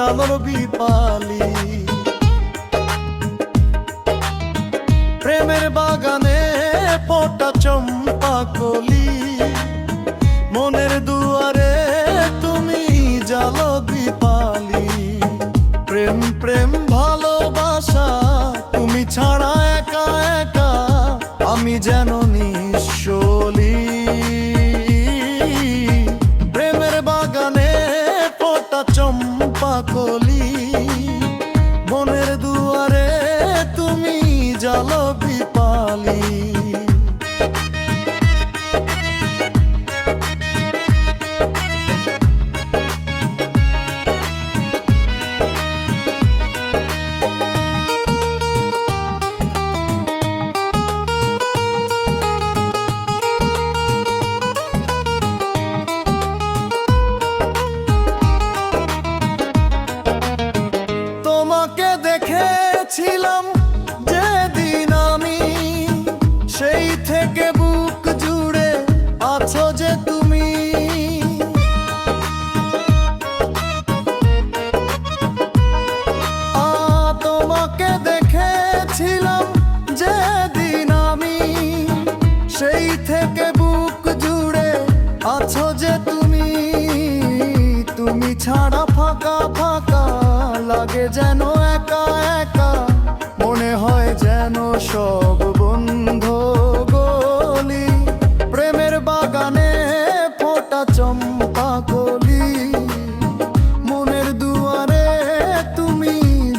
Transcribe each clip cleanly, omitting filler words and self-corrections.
জালোর বিপালি। প্রেমের বাগানে ফোটা চম্পা কলি, মনের দুয়ারে তুমি জালো বিপালি। প্রেম প্রেম ভালোবাসা, তুমি ছাড়া একা একা আমি যেন নিঃসলি। প্রেমের বাগানে ফোটা চম্পা কলি, মনের দুয়ারে তুমি জালো বিপালি। তোমাকে দেখেছিলাম যেদিন আমি, সেই থেকে বুক জুড়ে আছো যে তুমি। তোমাকে দেখেছিলাম যেদিন আমি, সেই থেকে বুক জুড়ে আছো যে তুমি। তুমি ছাড়া ফাঁকা ফাঁকা লাগে যেন একা একা, মনে হয় যেন সব বন্ধ গলি। প্রেমের বাগানে ফোটা চম্পা কলি, মনের দুয়ারে তুমি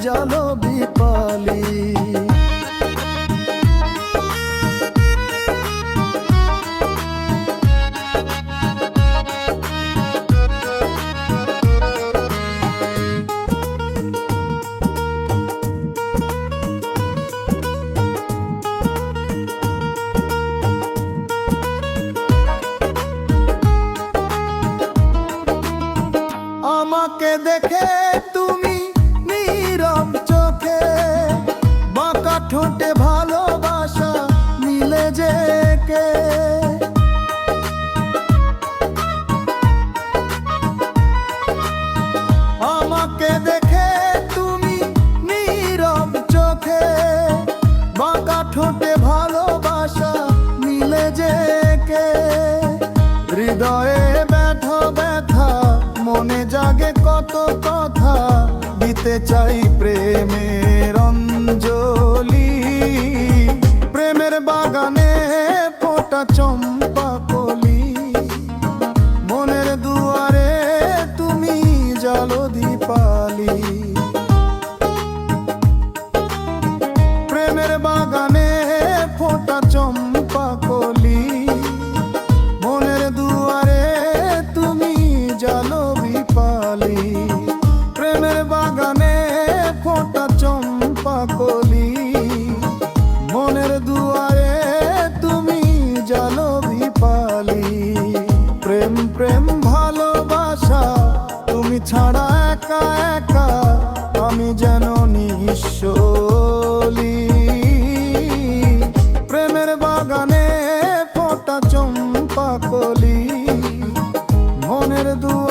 জালো বিপালি। আমাকে দেখে তুমি নীরব চোখে, বাঁকা ঠোঁটে ভালোবাসা মিলে যে কে। আমাকে দেখে তুমি নীরব চোখে, বাঁকা ঠোঁটে ভালোবাসা মিলে যে কে। হৃদয়ে ব্যথা ব্যথা, মনে জাগে কত কথা, দিতে চাই প্রেমের অঞ্জলি। প্রেমের বাগানে ফোটা চম্পা কলি, মনের দুয়ারে তুমি জালো দীপালি। প্রেমের বাগানে ফোটা চম্পা কলি, মনের দুয়ারে তুমি জালো বিপালি। প্রেমের বাগানে ফোটা চম্পা কলি, মনের দুয়ারে তুমি জালো বিপালি। প্রেম প্রেম ভালোবাসা, তুমি ছাড়া একা একা আমি যেন নিঃসলি। প্রেমের বাগানে ফোটা চম্পা কলি, মনের দুয়ারে